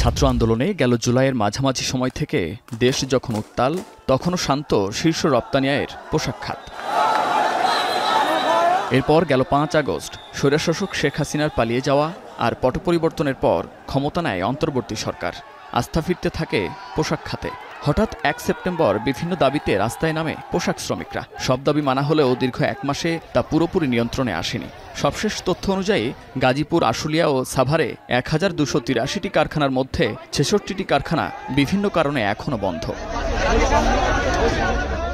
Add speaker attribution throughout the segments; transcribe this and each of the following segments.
Speaker 1: ছাত্র আন্দোলনে গেল জুলাইয়ের মাঝামাঝি সময় থেকে দেশ যখন উত্তাল তখনও শান্ত শীর্ষ রপ্তানি আয়ের পোশাক খাত। এরপর গেল ৫ আগস্ট স্বৈরশাসক শেখ হাসিনার পালিয়ে যাওয়া আর পট পরিবর্তনের পর ক্ষমতা নেয় অন্তর্বর্তী সরকার। আস্থা ফিরতে থাকে পোশাক খাতে। হঠাৎ ১ সেপ্টেম্বর বিভিন্ন দাবিতে রাস্তায় নামে পোশাক শ্রমিকরা। সব দাবি মানা হলেও দীর্ঘ ১ মাসে তা পুরোপুরি নিয়ন্ত্রণে আসেনি। সবশেষ তথ্য অনুযায়ী গাজীপুর, আশুলিয়া ও সাভারে ১,২৮৩টি কারখানার মধ্যে ৬৬টি কারখানা বিভিন্ন কারণে এখনও বন্ধ।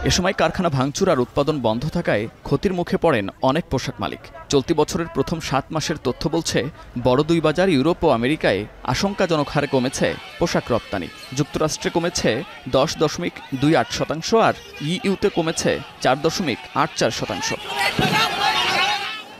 Speaker 1: এ সময় কারখানা ভাঙচুর আর উৎপাদন বন্ধ থাকায় ক্ষতির মুখে পড়েন অনেক পোশাক মালিক। চলতি বছরের প্রথম ৭ মাসের তথ্য বলছে, বড় দুই বাজার ইউরোপ ও আমেরিকায় আশঙ্কাজনক হারে কমেছে পোশাক রপ্তানি। যুক্তরাষ্ট্রে কমেছে ১০.২৮% আর ইইউতে কমেছে ৪.৮৪%।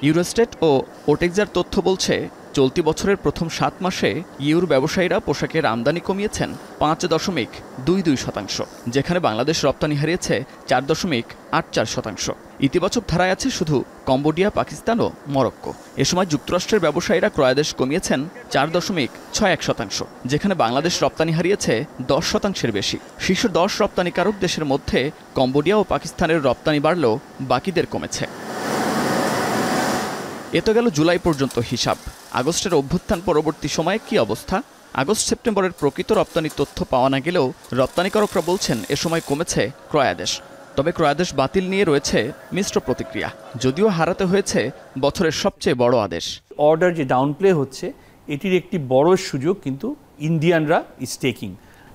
Speaker 1: ইউরোস্টেট ও ওটেক্সার তথ্য বলছে, চলতি বছরের প্রথম ৭ মাসে ইউর ব্যবসায়ীরা পোশাকের আমদানি কমিয়েছেন ৫.২২%, যেখানে বাংলাদেশ রপ্তানি হারিয়েছে ৪.৮৪%। ইতিবাচক ধারায় আছে শুধু কম্বোডিয়া, পাকিস্তান ও মরক্কো। এ সময় যুক্তরাষ্ট্রের ব্যবসায়ীরা ক্রয়াদেশ কমিয়েছেন ৪.৬১%, যেখানে বাংলাদেশ রপ্তানি হারিয়েছে ১০%-এর বেশি। শীর্ষ ১০ রপ্তানিকারক দেশের মধ্যে কম্বোডিয়া ও পাকিস্তানের রপ্তানি বাড়লেও বাকিদের কমেছে। এ তো গেল জুলাই পর্যন্ত হিসাব। আগস্টের অভ্যুত্থান পরবর্তী সময়ে কি অবস্থা? আগস্ট সেপ্টেম্বরের প্রকৃত রপ্তানি তথ্য পাওয়া না গেলেও রপ্তানিকারকরা বলছেন এ সময় কমেছে ক্রয়াদেশ। তবে ক্রয়াদেশ বাতিল নিয়ে রয়েছে মিশ্র প্রতিক্রিয়া, যদিও হারাতে হয়েছে বছরের সবচেয়ে বড় আদেশ।
Speaker 2: অর্ডার যে ডাউনপ্লে হচ্ছে, এটির একটি বড় সুযোগ কিন্তু ইন্ডিয়ানরা ইজ টেকিং।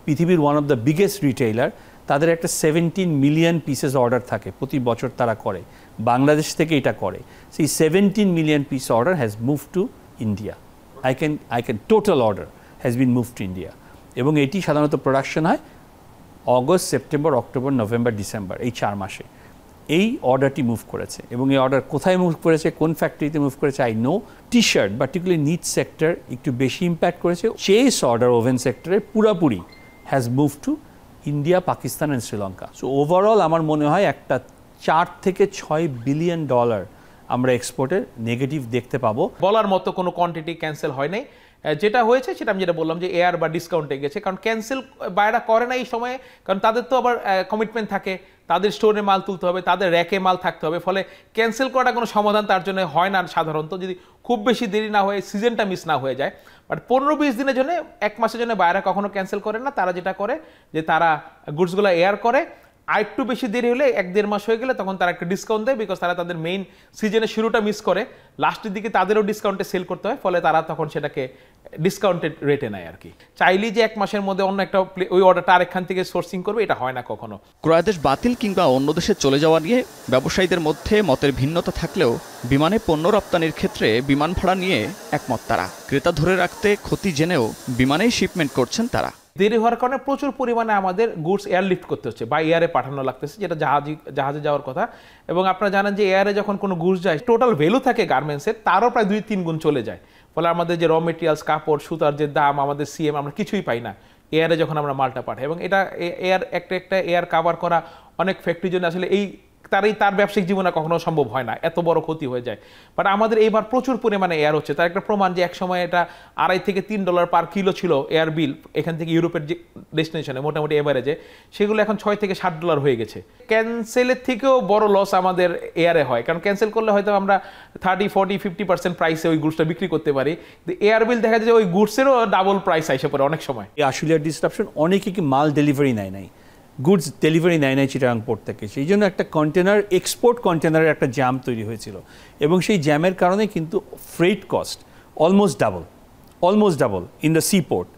Speaker 2: পৃথিবীর one of the biggest retailer, তাদের একটা 17 মিলিয়ন পিসেস অর্ডার থাকে প্রতি বছর, তারা করে বাংলাদেশ থেকে এটা করে। সেই 17 million piece order has move to India. I can total order has been move to India. এবং এটি সাধারণত প্রোডাকশন হয় August, September, October, November, December, এই 4 মাসে। এই অর্ডারটি মুভ করেছে এবং এই অর্ডার কোথায় মুভ করেছে, কোন ফ্যাক্টরিতে মুভ করেছে I know. T shirt, particularly knit sector একটু বেশি ইম্প্যাক্ট করেছে। চেস অর্ডার ওভেন সেক্টরে পুরাপুরি has move to India, Pakistan and Sri Lanka. So overall আমার মনে হয় একটা $4 থেকে $6 বিলিয়ন আমরা এক্সপোর্টের নেগেটিভ দেখতে পাবো।
Speaker 3: বলার মতো কোনো কোয়ান্টিটি ক্যান্সেল হয় নাই। যেটা হয়েছে সেটা আমি যেটা বললাম যে এয়ার বা ডিসকাউন্টে গেছে, কারণ ক্যান্সেল বাইরা করে না এই সময়ে, কারণ তাদের তো আবার কমিটমেন্ট থাকে, তাদের স্টোরে মাল তুলতে হবে, তাদের র্যাকে মাল থাকতে হবে। ফলে ক্যান্সেল করাটা কোনো সমাধান তার জন্য হয় না সাধারণত, যদি খুব বেশি দেরি না হয়ে সিজনটা মিস না হয়ে যায়। বাট 15-20 দিনের জন্য, 1 মাসের জন্য বাইরা কখনো ক্যান্সেল করে না। তারা যেটা করে যে তারা গুডসগুলো এয়ার করে, আর একটু বেশি দেরি হলে 1-1.5 মাস হয়ে গেলে তখন তারা একটা ডিসকাউন্ট দেয়, বিকজ তারা তাদের মেইন সিজনের শুরুটা মিস করে, লাস্টের দিকে তাদেরও ডিসকাউন্টে সেল করতে হয়। ফলে তারা তখন সেটাকে ডিসকাউন্টেড রেটে নেয় আর কি। চাইলেই যে 1 মাসের মধ্যে অন্য একটা ওই অর্ডারটা আরেকখান থেকে সোর্সিং করবে, এটা হয় না কখনো।
Speaker 1: ক্রয়াদেশ বাতিল কিংবা অন্য দেশে চলে যাওয়া নিয়ে ব্যবসায়ীদের মধ্যে মতের ভিন্নতা থাকলেও বিমানে পণ্য রপ্তানির ক্ষেত্রে বিমান ভাড়া নিয়ে একমত তারা। ক্রেতা ধরে রাখতে ক্ষতি জেনেও বিমানেই শিপমেন্ট করছেন তারা।
Speaker 3: দেরি হওয়ার কারণে প্রচুর পরিমাণে আমাদের গুডস এয়ারলিফট করতে হচ্ছে বা এয়ারে পাঠানো লাগতেছে, যেটা জাহাজে যাওয়ার কথা। এবং আপনারা জানেন যে এয়ারে যখন কোনো গুডস যায়, টোটাল ভ্যালু থাকে গার্মেন্টসের, তারও প্রায় 2-3 গুণ চলে যায়। ফলে আমাদের যে র মেটেরিয়ালস, কাপড়, সুতার যে দাম, আমাদের সিএম, আমরা কিছুই পাই না এয়ারে যখন আমরা মালটা পাঠাই। এবং এটা এয়ার একটা এয়ার কাভার করা অনেক ফ্যাক্টরির জন্য আসলে তার ব্যবসায়িক জীবনে কখনো সম্ভব হয় না, এত বড় ক্ষতি হয়ে যায়। বাট আমাদের এইবার প্রচুর পরিমাণে এয়ার হচ্ছে। তার একটা প্রমাণ যে একসময় এটা $2.5 থেকে $3 পার কিলো ছিল এয়ার বিল এখান থেকে ইউরোপের যে ডেস্টিনেশনে, মোটামুটি এভারেজে, সেগুলো এখন $6 থেকে $7 হয়ে গেছে। ক্যান্সেলের থেকেও বড় লস আমাদের এয়ারে হয়, কারণ ক্যান্সেল করলে হয়তো আমরা 30, 40, 50% প্রাইসে ওই গুডসটা বিক্রি করতে পারি। এয়ার বিল দেখা যায় ওই গুডসেরও ডাবল প্রাইস আসে পড়ে অনেক সময়।
Speaker 2: এই আশুলিয়ার ডিসরাপশন, অনেকে কি মাল ডেলিভারি নাই গুডস ডেলিভারি নেয় নাই চিটাগাং পোর্ট থেকে। সেই জন্য একটা কন্টেনার, এক্সপোর্ট কন্টেনারের একটা জ্যাম তৈরি হয়েছিল এবং সেই জ্যামের কারণে কিন্তু freight cost almost double in the sea port.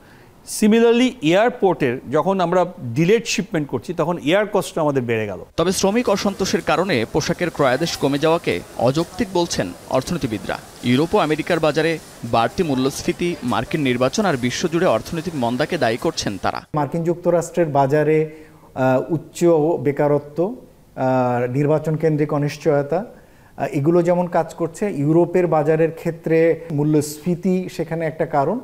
Speaker 2: Similarly এয়ারপোর্টের যখন আমরা ডিলেড শিপমেন্ট করছি, তখন এয়ার কস্ট আমাদের বেড়ে গেল।
Speaker 1: তবে শ্রমিক অসন্তোষের কারণে পোশাকের ক্রয়াদেশ কমে যাওয়াকে অযৌক্তিক বলছেন অর্থনীতিবিদরা। ইউরোপ ও আমেরিকার বাজারে বাড়তি মূল্যস্ফীতি, মার্কিন নির্বাচন আর বিশ্বজুড়ে অর্থনৈতিক মন্দাকে দায়ী করছেন তারা।
Speaker 4: মার্কিন যুক্তরাষ্ট্রের বাজারে উচ্চ বেকারত্ব, নির্বাচন কেন্দ্রিক অনিশ্চয়তা, এগুলো যেমন কাজ করছে, ইউরোপের বাজারের ক্ষেত্রে মূল্যস্ফীতি সেখানে একটা কারণ,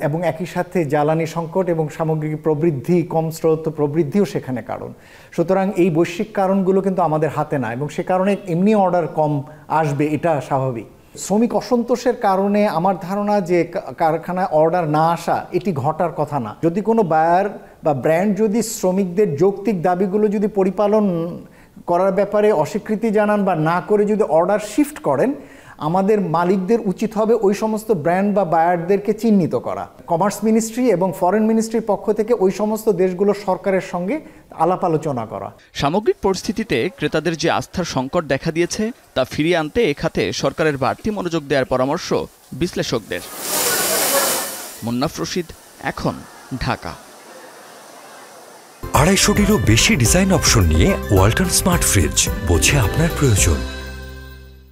Speaker 4: এবং একই সাথে জ্বালানি সংকট এবং সামগ্রিক প্রবৃদ্ধি, কম স্রোত প্রবৃদ্ধিও সেখানে কারণ। সুতরাং এই বৈশ্বিক কারণগুলো কিন্তু আমাদের হাতে না, এবং সে কারণে এমনি অর্ডার কম আসবে, এটা স্বাভাবিক। শ্রমিক অসন্তোষের কারণে আমার ধারণা যে কারখানায় অর্ডার না আসা এটি ঘটার কথা না। যদি কোনো বায়ার বা ব্র্যান্ড যদি শ্রমিকদের যৌক্তিক দাবিগুলো যদি পরিপালন করার ব্যাপারে অস্বীকৃতি জানান বা না করে যদি অর্ডার শিফট করেন, আমাদের মালিকদের উচিত হবে ওই সমস্ত ব্র্যান্ড বা বায়ারদেরকে চিহ্নিত করা। কমার্স মিনিস্ট্রি এবং ফরেন মিনিস্ট্রির পক্ষ থেকে ওই সমস্ত দেশগুলোর সরকারের সঙ্গে আলাপ আলোচনা করা।
Speaker 1: সামগ্রিক পরিস্থিতিতে ক্রেতাদের যে আস্থার সংকট দেখা দিয়েছে তা ফিরিয়ে আনতে এ খাতে সরকারের বাড়তি মনোযোগ দেওয়ার পরামর্শ বিশ্লেষকদের। মুন্নাফ রশিদ, এখন, ঢাকা।
Speaker 5: 250-টিরও বেশি ডিজাইন অপশন নিয়ে ওয়ালটন স্মার্ট ফ্রিজ, বোঝে আপনার প্রয়োজন।